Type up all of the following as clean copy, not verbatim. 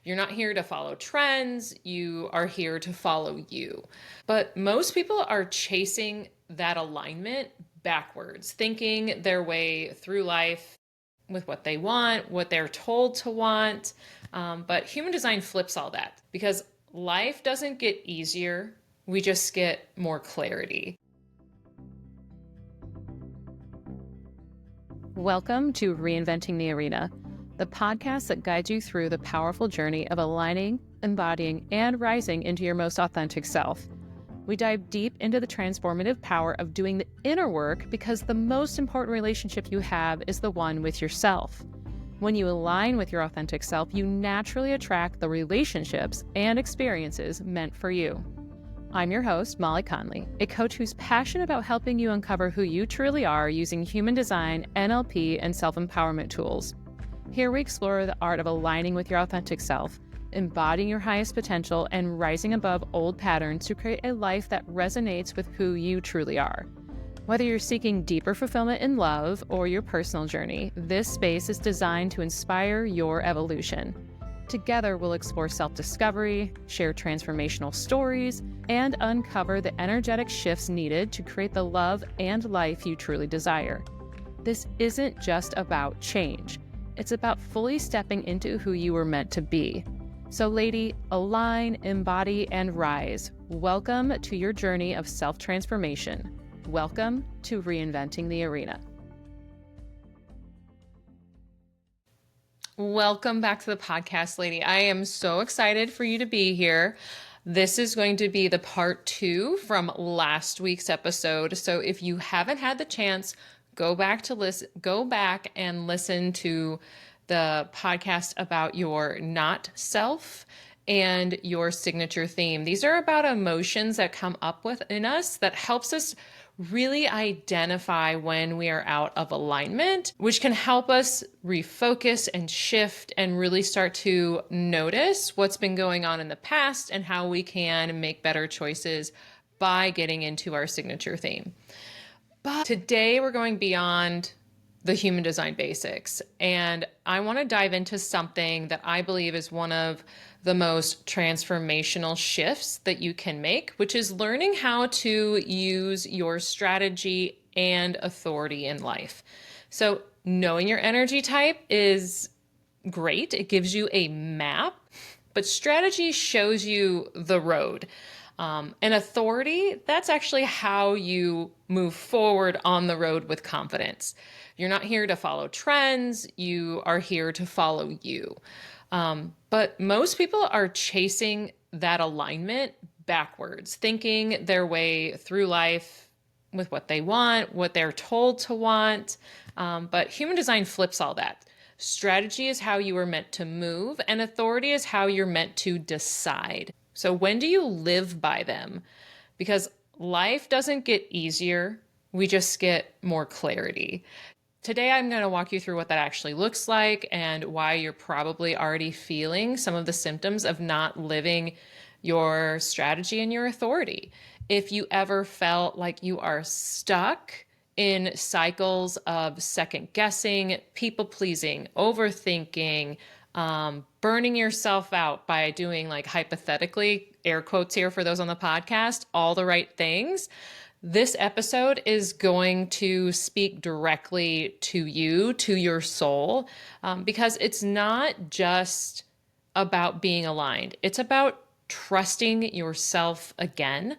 You're not here to follow trends, you are here to follow you. But most people are chasing that alignment backwards, thinking their way through life with what they want, what they're told to want. But human design flips all that because life doesn't get easier, we just get more clarity. Welcome to Reinventing the Arena, the podcast that guides you through the powerful journey of aligning, embodying, and rising into your most authentic self. We dive deep into the transformative power of doing the inner work because the most important relationship you have is the one with yourself. When you align with your authentic self, you naturally attract the relationships and experiences meant for you. I'm your host, Molly Conley, a coach who's passionate about helping you uncover who you truly are using human design, NLP, and self-empowerment tools. Here we explore the art of aligning with your authentic self, embodying your highest potential, and rising above old patterns to create a life that resonates with who you truly are. Whether you're seeking deeper fulfillment in love or your personal journey, this space is designed to inspire your evolution. Together, we'll explore self-discovery, share transformational stories, and uncover the energetic shifts needed to create the love and life you truly desire. This isn't just about change. It's about fully stepping into who you were meant to be. So lady, align, embody, and rise. Welcome to your journey of self-transformation. Welcome to Reinventing the Arena. Welcome back to the podcast, lady. I am so excited for you to be here. This is going to be the part 2 from last week's episode. So if you haven't had the chance, go back and listen to the podcast about your not self and your signature theme. These are about emotions that come up within us that helps us really identify when we are out of alignment, which can help us refocus and shift and really start to notice what's been going on in the past and how we can make better choices by getting into our signature theme. But today we're going beyond the human design basics, and I want to dive into something that I believe is one of the most transformational shifts that you can make, which is learning how to use your strategy and authority in life. So knowing your energy type is great. It gives you a map, but strategy shows you the road. And authority, that's actually how you move forward on the road with confidence. You're not here to follow trends, you are here to follow you. But most people are chasing that alignment backwards, thinking their way through life with what they want, what they're told to want. But human design flips all that. Strategy is how you are meant to move, and authority is how you're meant to decide. So when do you live by them? Because life doesn't get easier, we just get more clarity. Today, I'm going to walk you through what that actually looks like and why you're probably already feeling some of the symptoms of not living your strategy and your authority. If you ever felt like you are stuck in cycles of second guessing, people pleasing, overthinking, burning yourself out by doing, like, hypothetically, air quotes here for those on the podcast, all the right things, this episode is going to speak directly to you, to your soul, because it's not just about being aligned. It's about trusting yourself again.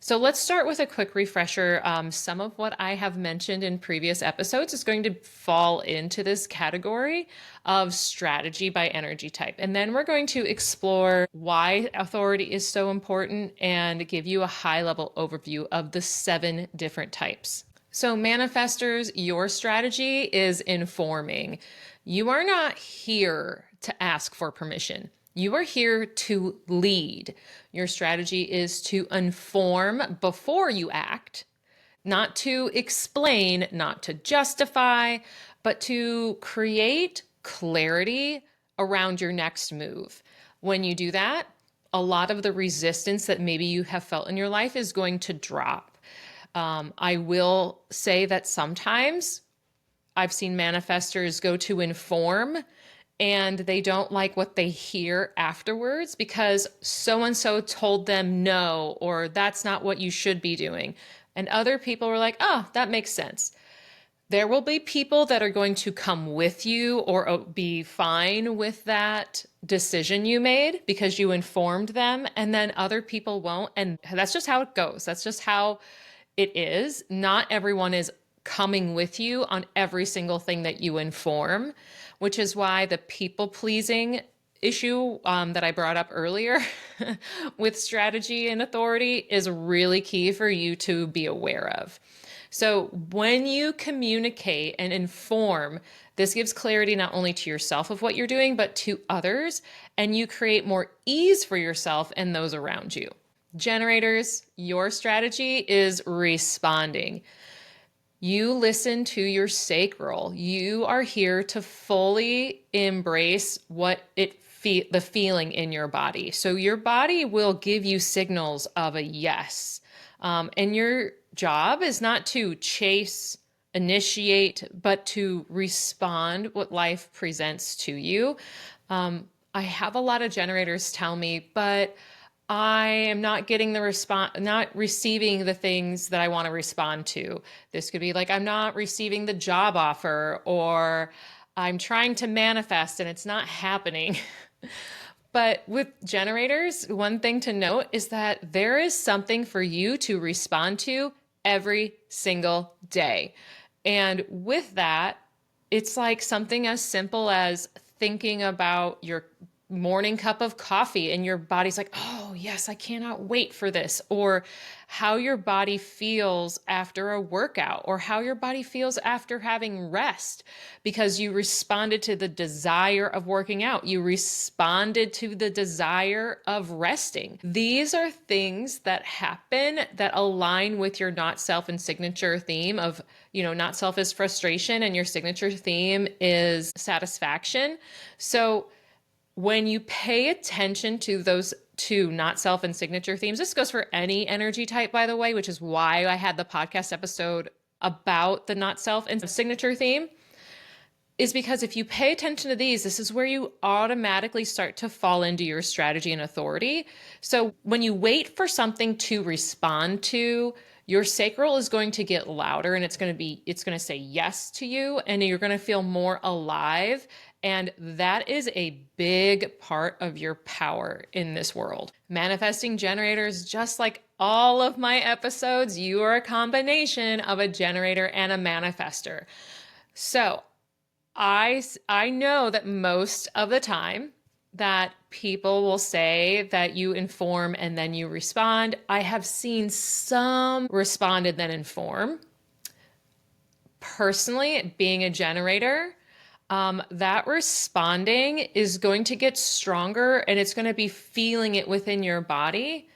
So let's start with a quick refresher. Some of what I have mentioned in previous episodes is going to fall into this category of strategy by energy type. And then we're going to explore why authority is so important and give you a high-level overview of the 7 different types. So manifestors, your strategy is informing. You are not here to ask for permission. You are here to lead. Your strategy is to inform before you act, not to explain, not to justify, but to create clarity around your next move. When you do that, a lot of the resistance that maybe you have felt in your life is going to drop. I will say that sometimes I've seen manifestors go to inform and they don't like what they hear afterwards because so and so told them no, or that's not what you should be doing. And other people were like, oh, that makes sense. There will be people that are going to come with you or be fine with that decision you made because you informed them, and then other people won't. And that's just how it goes. That's just how it is. Not everyone is coming with you on every single thing that you inform, which is why the people pleasing issue that I brought up earlier with strategy and authority is really key for you to be aware of. So when you communicate and inform, this gives clarity not only to yourself of what you're doing, but to others, and you create more ease for yourself and those around you. Generators, your strategy is responding. You listen to your sacral. You are here to fully embrace the feeling in your body. So your body will give you signals of a yes. And your job is not to chase, initiate, but to respond what life presents to you. I have a lot of generators tell me, but I am not getting the response, not receiving the things that I want to respond to. This could be like, I'm not receiving the job offer, or I'm trying to manifest and it's not happening. But with generators, one thing to note is that there is something for you to respond to every single day. And with that, it's like something as simple as thinking about your morning cup of coffee and your body's like, oh, yes, I cannot wait for this. Or how your body feels after a workout, or how your body feels after having rest because you responded to the desire of working out. You responded to the desire of resting. These are things that happen that align with your not self and signature theme of, not self is frustration and your signature theme is satisfaction. So when you pay attention to those two not self and signature themes, this goes for any energy type, by the way, which is why I had the podcast episode about the not self and signature theme, is because if you pay attention to these, this is where you automatically start to fall into your strategy and authority. So when you wait for something to respond to, your sacral is going to get louder and it's going to say yes to you, and you're going to feel more alive. And that is a big part of your power in this world. Manifesting generators, just like all of my episodes, you are a combination of a generator and a manifester. So I know that most of the time that people will say that you inform and then you respond. I have seen some respond and then inform. Personally, being a generator, that responding is going to get stronger and it's going to be feeling it within your body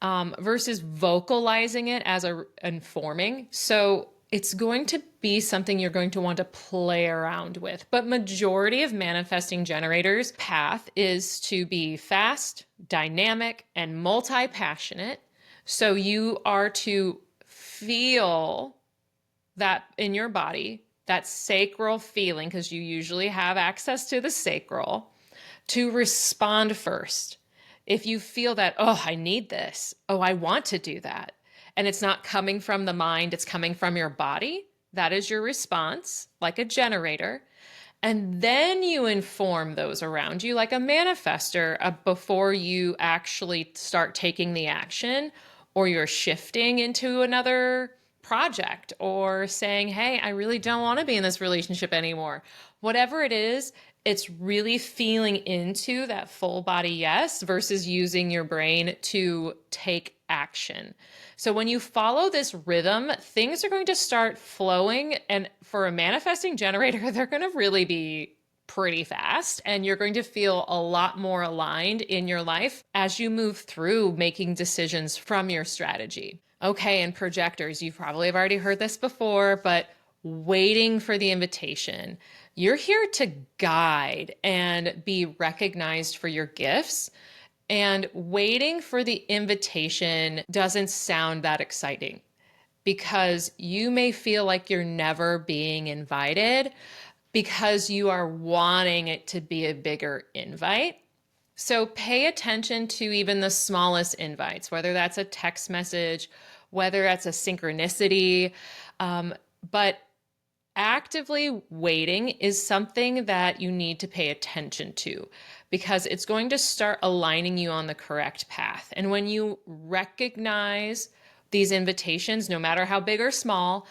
versus vocalizing it as a informing. So it's going to be something you're going to want to play around with. But majority of manifesting generators' path is to be fast, dynamic, and multi-passionate. So you are to feel that in your body, that sacral feeling, because you usually have access to the sacral, to respond first. If you feel that, oh, I need this, oh, I want to do that, and it's not coming from the mind, it's coming from your body, that is your response, like a generator. And then you inform those around you like a manifester before you actually start taking the action, or you're shifting into another project, or saying, hey, I really don't want to be in this relationship anymore. Whatever it is, it's really feeling into that full body yes versus using your brain to take action. So when you follow this rhythm, things are going to start flowing. And for a manifesting generator, they're going to really be pretty fast, and you're going to feel a lot more aligned in your life as you move through making decisions from your strategy. Okay, and projectors, you probably have already heard this before, but waiting for the invitation. You're here to guide and be recognized for your gifts. And waiting for the invitation doesn't sound that exciting because you may feel like you're never being invited. because you are wanting it to be a bigger invite. So pay attention to even the smallest invites, whether that's a text message, whether that's a synchronicity. But actively waiting is something that you need to pay attention to because it's going to start aligning you on the correct path. And when you recognize these invitations, no matter how big or small,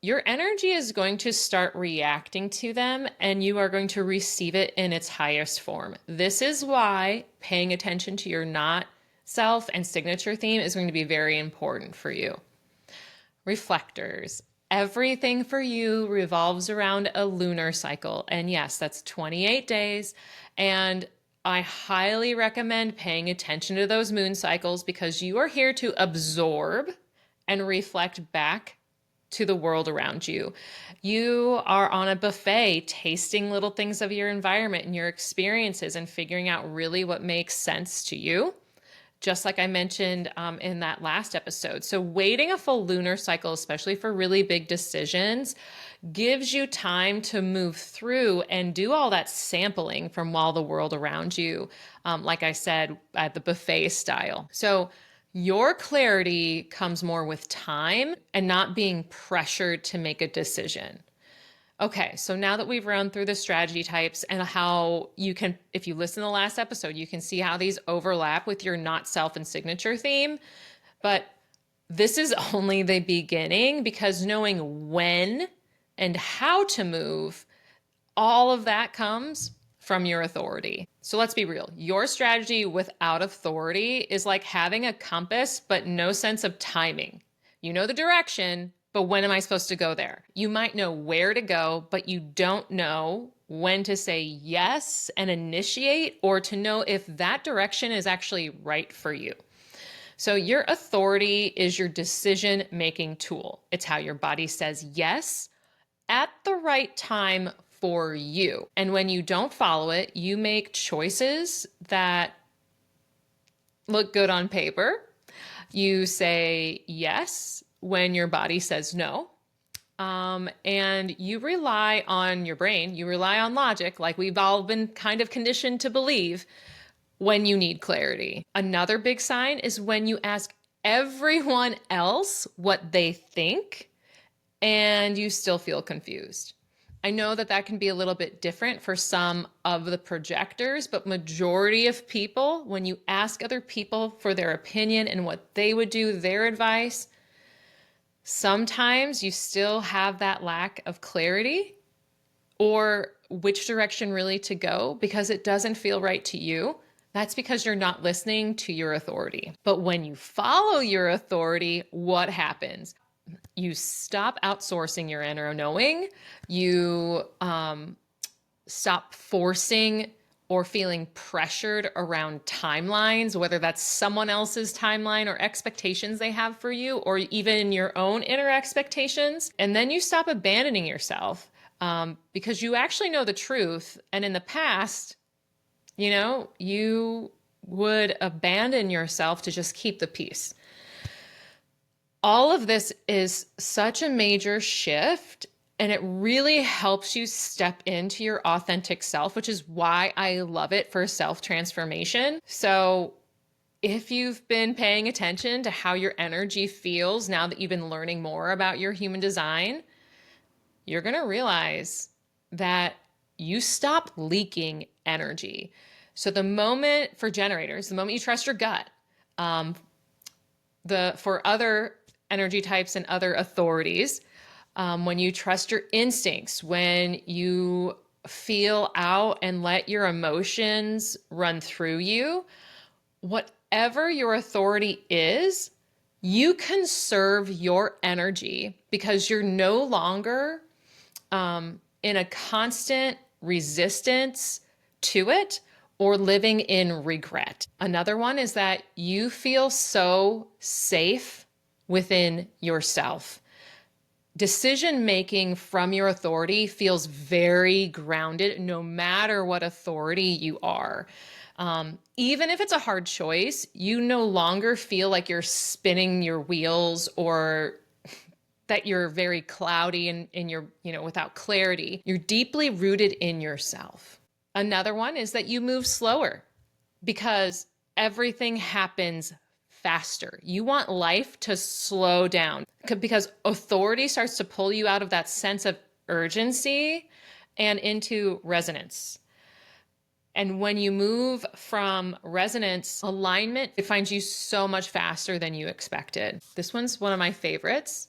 your energy is going to start reacting to them and you are going to receive it in its highest form. This is why paying attention to your not self and signature theme is going to be very important for you. Reflectors. Everything for you revolves around a lunar cycle. And yes, that's 28 days. And I highly recommend paying attention to those moon cycles because you are here to absorb and reflect back to the world around you. You are on a buffet tasting little things of your environment and your experiences and figuring out really what makes sense to you, just like I mentioned in that last episode. So waiting a full lunar cycle, especially for really big decisions, gives you time to move through and do all that sampling from all the world around you. Like I said, at the buffet style. So your clarity comes more with time and not being pressured to make a decision. Okay, so now that we've run through the strategy types and how you can, if you listen to the last episode, you can see how these overlap with your not self and signature theme. But this is only the beginning because knowing when and how to move, all of that comes from your authority. So let's be real. Your strategy without authority is like having a compass, but no sense of timing. You know the direction, but when am I supposed to go there? You might know where to go, but you don't know when to say yes and initiate or to know if that direction is actually right for you. So your authority is your decision-making tool. It's how your body says yes at the right time for you. And when you don't follow it, you make choices that look good on paper. You say yes when your body says no. And you rely on your brain, you rely on logic, like we've all been kind of conditioned to believe when you need clarity. Another big sign is when you ask everyone else what they think and you still feel confused. I know that that can be a little bit different for some of the projectors, but majority of people, when you ask other people for their opinion and what they would do, their advice, sometimes you still have that lack of clarity or which direction really to go because it doesn't feel right to you. That's because you're not listening to your authority. But when you follow your authority, what happens? You stop outsourcing your inner knowing. You stop forcing or feeling pressured around timelines, whether that's someone else's timeline or expectations they have for you, or even your own inner expectations. And then you stop abandoning yourself because you actually know the truth. And in the past, you would abandon yourself to just keep the peace. All of this is such a major shift, and it really helps you step into your authentic self, which is why I love it for self-transformation. So if you've been paying attention to how your energy feels now that you've been learning more about your human design, you're going to realize that you stop leaking energy. So the moment for generators, the moment you trust your gut, for other energy types and other authorities, when you trust your instincts, when you feel out and let your emotions run through you, whatever your authority is, you conserve your energy because you're no longer in a constant resistance to it or living in regret. Another one is that you feel so safe within yourself. Decision-making from your authority feels very grounded no matter what authority you are. Even if it's a hard choice, you no longer feel like you're spinning your wheels or that you're very cloudy and you're, without clarity. You're deeply rooted in yourself. Another one is that you move slower because everything happens faster. You want life to slow down because authority starts to pull you out of that sense of urgency and into resonance. And when you move from resonance, alignment, it finds you so much faster than you expected. This one's one of my favorites.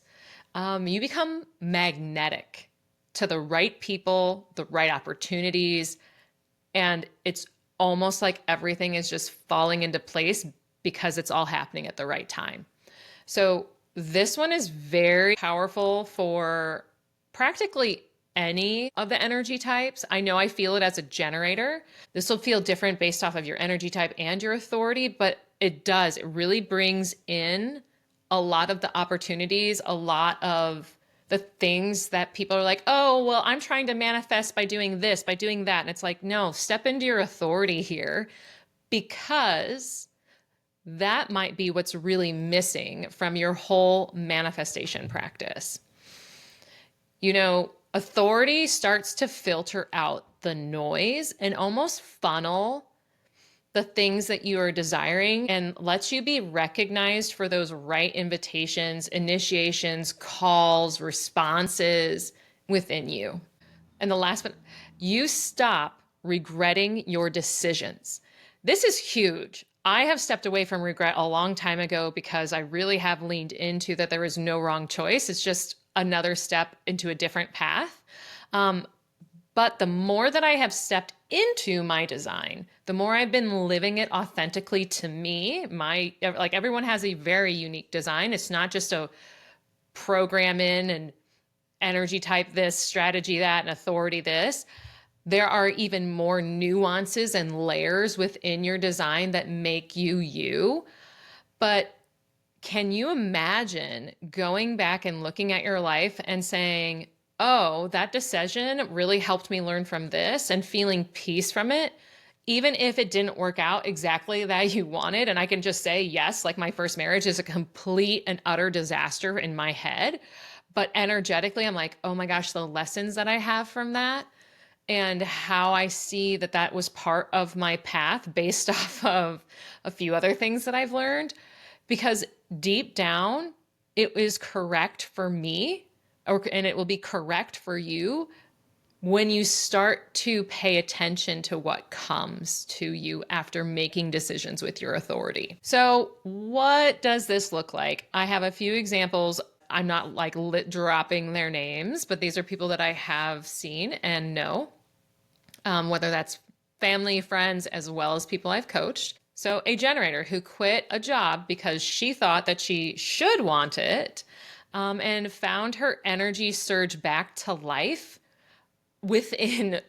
You become magnetic to the right people, the right opportunities, and it's almost like everything is just falling into place because it's all happening at the right time. So this one is very powerful for practically any of the energy types. I know I feel it as a generator. This will feel different based off of your energy type and your authority, but it does. It really brings in a lot of the opportunities, a lot of the things that people are like, oh, well, I'm trying to manifest by doing this, by doing that. And it's like, no, step into your authority here because that might be what's really missing from your whole manifestation practice. Authority starts to filter out the noise and almost funnel the things that you are desiring and lets you be recognized for those right invitations, initiations, calls, responses within you. And the last one, you stop regretting your decisions. This is huge. I have stepped away from regret a long time ago because I really have leaned into that there is no wrong choice. It's just another step into a different path. But the more that I have stepped into my design, the more I've been living it authentically to me. Like everyone has a very unique design. It's not just a program in and energy type this, strategy that, and authority this. There are even more nuances and layers within your design that make you you. But can you imagine going back and looking at your life and saying, oh, that decision really helped me learn from this and feeling peace from it, even if it didn't work out exactly that you wanted? And I can just say, yes, like my first marriage is a complete and utter disaster in my head. But energetically, I'm like, oh my gosh, the lessons that I have from that and how I see that that was part of my path based off of a few other things that I've learned. Because deep down, it is correct for me, and it will be correct for you when you start to pay attention to what comes to you after making decisions with your authority. So what does this look like? I have a few examples. I'm not like dropping their names, but these are people that I have seen and know, whether that's family, friends, as well as people I've coached. So a generator who quit a job because she thought that she should want it, and found her energy surge back to life within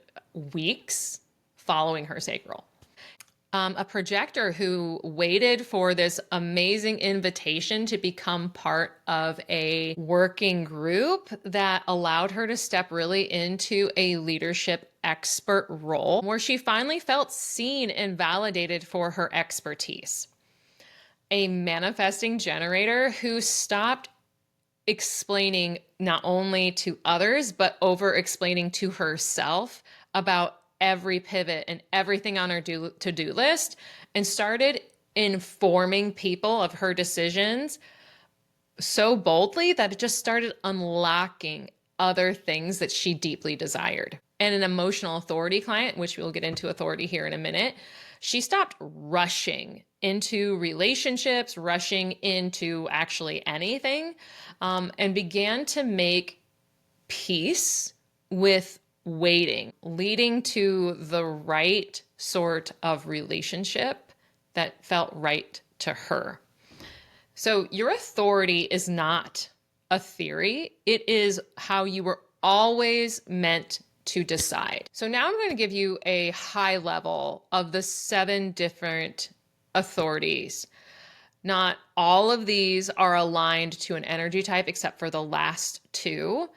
weeks following her sacral. A projector who waited for this amazing invitation to become part of a working group that allowed her to step really into a leadership expert role where she finally felt seen and validated for her expertise. A manifesting generator who stopped explaining not only to others, but over explaining to herself about every pivot and everything on her to-do list and started informing people of her decisions so boldly that it just started unlocking other things that she deeply desired. And an emotional authority client, which we'll get into authority here in a minute, she stopped rushing into relationships, rushing into actually anything, and began to make peace with waiting, leading to the right sort of relationship that felt right to her. So your authority is not a theory. It is how you were always meant to decide. So now I'm going to give you a high level of the 7 different authorities. Not all of these are aligned to an energy type except for the last 2.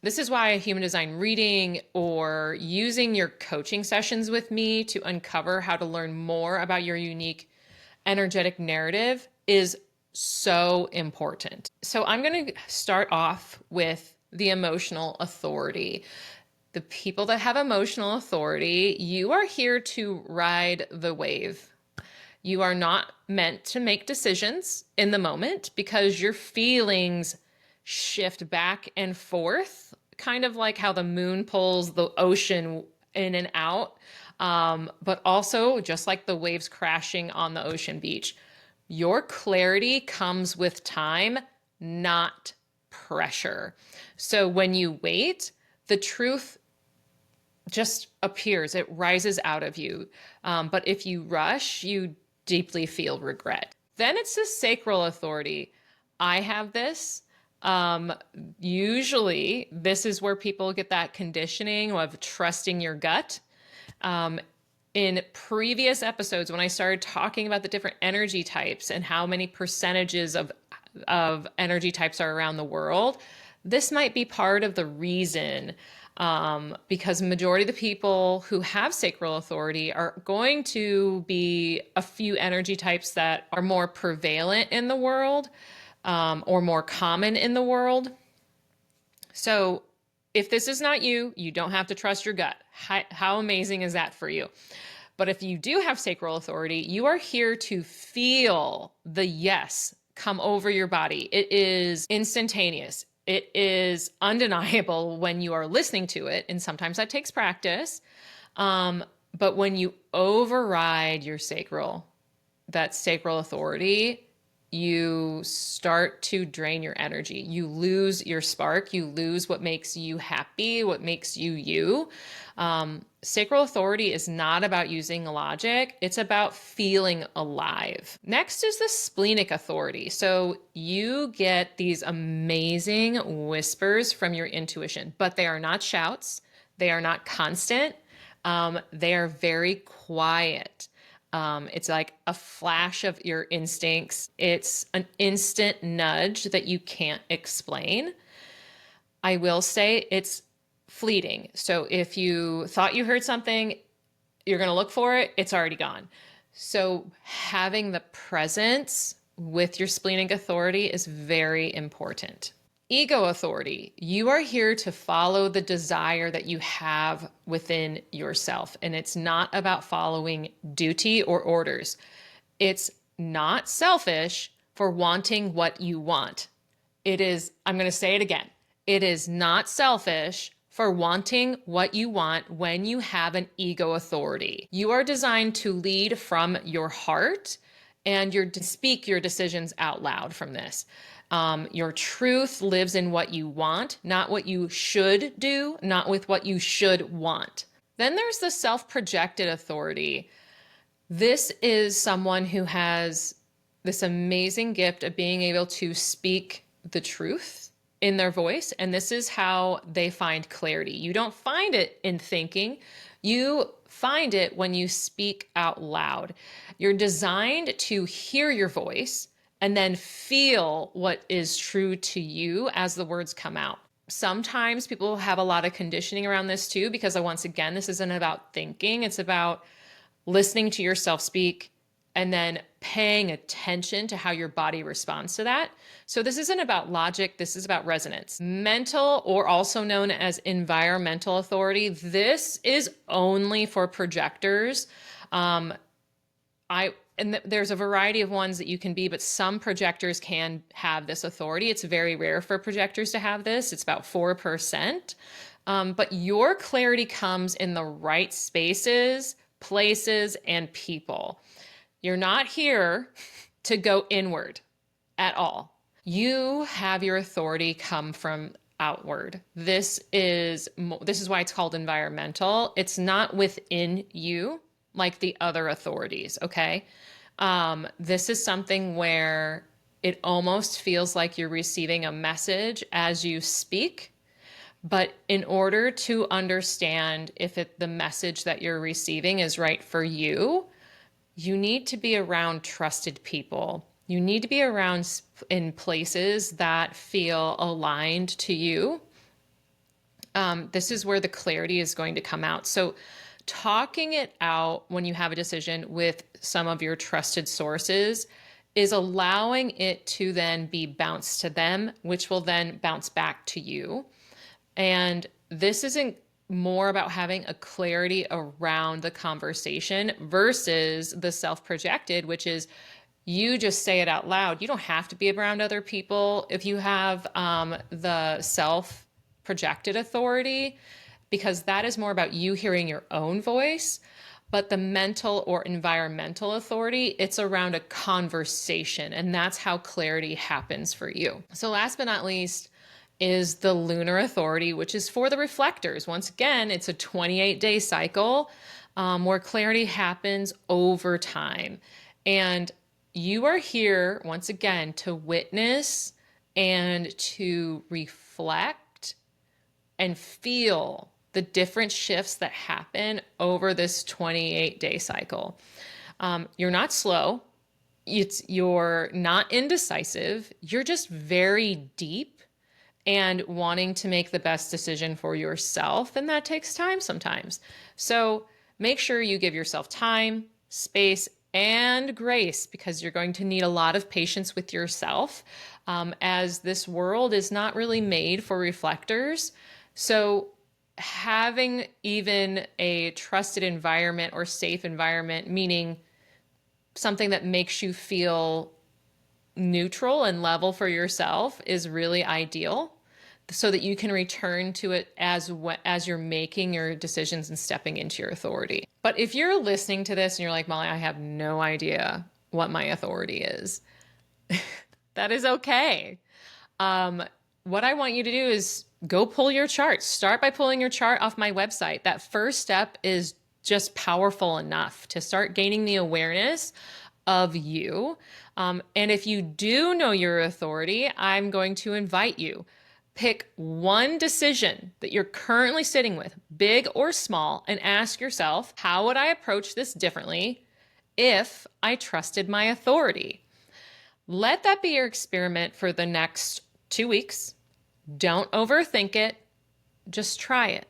This is why a human design reading or using your coaching sessions with me to uncover how to learn more about your unique energetic narrative is so important. So I'm going to start off with the emotional authority. The people that have emotional authority, you are here to ride the wave. You are not meant to make decisions in the moment because your feelings shift back and forth, kind of like how the moon pulls the ocean in and out, but also just like the waves crashing on the ocean beach. Your clarity comes with time, not pressure. So when you wait, the truth just appears, it rises out of you. But if you rush, you deeply feel regret. Then it's the sacral authority. I have this. Um, Usually, this is where people get that conditioning of trusting your gut. Um, in previous episodes, when I started talking about the different energy types and how many percentages of energy types are around the world, this might be part of the reason, because majority of the people who have sacral authority are going to be a few energy types that are more prevalent in the world, or more common in the world. So if this is not you, you don't have to trust your gut. How amazing is that for you? But if you do have sacral authority, you are here to feel the yes come over your body. It is instantaneous. It is undeniable when you are listening to it. And sometimes that takes practice. Um, but when you override your that sacral authority, you start to drain your energy. You lose your spark. You lose what makes you happy, what makes you you. Sacral authority is not about using logic. It's about feeling alive. Next is the splenic authority. So you get these amazing whispers from your intuition, but they are not shouts. They are not constant. They are very quiet. It's like a flash of your instincts. It's an instant nudge that you can't explain. I will say it's fleeting. So if you thought you heard something, you're going to look for it, it's already gone. So having the presence with your splenic authority is very important. Ego authority. You are here to follow the desire that you have within yourself. And it's not about following duty or orders. It's not selfish for wanting what you want. It is, I'm going to say it again. It is not selfish for wanting what you want when you have an ego authority. You are designed to lead from your heart, and you're to speak your decisions out loud from this. Your truth lives in what you want, not what you should do, not with what you should want. Then there's the self-projected authority. This is someone who has this amazing gift of being able to speak the truth in their voice, and this is how they find clarity. You don't find it in thinking. You find it when you speak out loud. You're designed to hear your voice and then feel what is true to you as the words come out. Sometimes people have a lot of conditioning around this too, because once again, this isn't about thinking. It's about listening to yourself speak and then paying attention to how your body responds to that. So this isn't about logic. This is about resonance. Mental, or also known as environmental authority. This is only for projectors. There's a variety of ones that you can be, but some projectors can have this authority. It's very rare for projectors to have this. It's about 4%. But your clarity comes in the right spaces, places, and people. You're not here to go inward at all. You have your authority come from outward. This is why it's called environmental. It's not within you like the other authorities, okay? This is something where it almost feels like you're receiving a message as you speak. But in order to understand if the message that you're receiving is right for you, you need to be around trusted people. You need to be around in places that feel aligned to you. This is where the clarity is going to come out. So talking it out when you have a decision with some of your trusted sources is allowing it to then be bounced to them, which will then bounce back to you. And this isn't more about having a clarity around the conversation versus the self-projected, which is you just say it out loud. You don't have to be around other people if you have the self-projected authority, because that is more about you hearing your own voice. But the mental or environmental authority, it's around a conversation, and that's how clarity happens for you. So last but not least is the lunar authority, which is for the reflectors. Once again, it's a 28-day cycle where clarity happens over time. And you are here, once again, to witness and to reflect and feel the different shifts that happen over this 28-day cycle. You're not slow. You're not indecisive. You're just very deep and wanting to make the best decision for yourself. And that takes time sometimes. So make sure you give yourself time, space, and grace, because you're going to need a lot of patience with yourself, as this world is not really made for reflectors. So having even a trusted environment or safe environment, meaning something that makes you feel neutral and level for yourself, is really ideal, so that you can return to it as you're making your decisions and stepping into your authority. But if you're listening to this and you're like, Molly, I have no idea what my authority is, that is okay. What I want you to do is go pull your chart. Start by pulling your chart off my website. That first step is just powerful enough to start gaining the awareness of you. And if you do know your authority, I'm going to invite you. Pick one decision that you're currently sitting with, big or small, and ask yourself, how would I approach this differently if I trusted my authority? Let that be your experiment for the next 2 weeks. Don't overthink it. Just try it.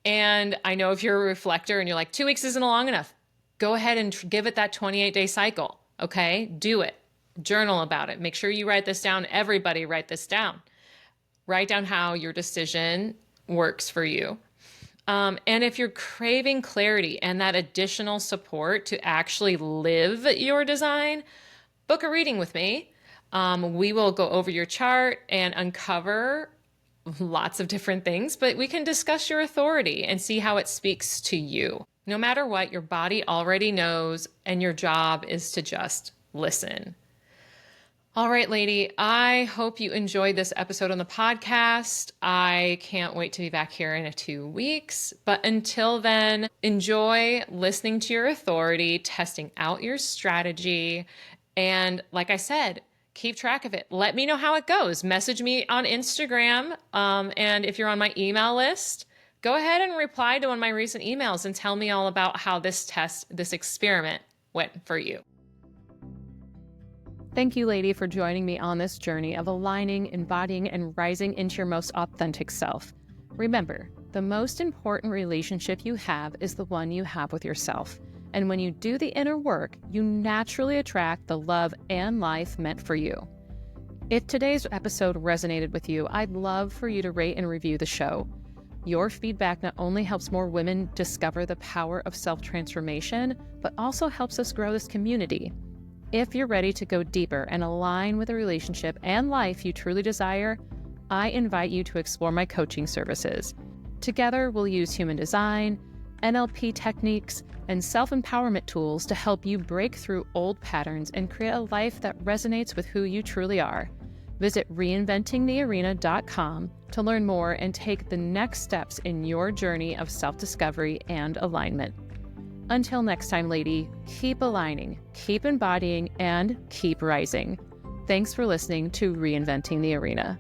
And I know if you're a reflector and you're like, 2 weeks isn't long enough, go ahead and give it that 28-day cycle. Okay? Do it. Journal about it. Make sure you write this down. Everybody write this down. Write down how your decision works for you. And if you're craving clarity and that additional support to actually live your design, book a reading with me. We will go over your chart and uncover lots of different things, but we can discuss your authority and see how it speaks to you. No matter what, your body already knows, and your job is to just listen. All right, lady, I hope you enjoyed this episode on the podcast. I can't wait to be back here in 2 weeks. But until then, enjoy listening to your authority, testing out your strategy. And like I said, keep track of it. Let me know how it goes. Message me on Instagram. And if you're on my email list, go ahead and reply to one of my recent emails and tell me all about how this experiment went for you. Thank you, lady, for joining me on this journey of aligning, embodying, and rising into your most authentic self. Remember, the most important relationship you have is the one you have with yourself. And when you do the inner work, you naturally attract the love and life meant for you. If today's episode resonated with you, I'd love for you to rate and review the show. Your feedback not only helps more women discover the power of self-transformation, but also helps us grow this community. If you're ready to go deeper and align with a relationship and life you truly desire, I invite you to explore my coaching services. Together, we'll use human design, NLP techniques, and self-empowerment tools to help you break through old patterns and create a life that resonates with who you truly are. Visit reinventingthearena.com to learn more and take the next steps in your journey of self-discovery and alignment. Until next time, lady, keep aligning, keep embodying, and keep rising. Thanks for listening to Reinventing the Arena.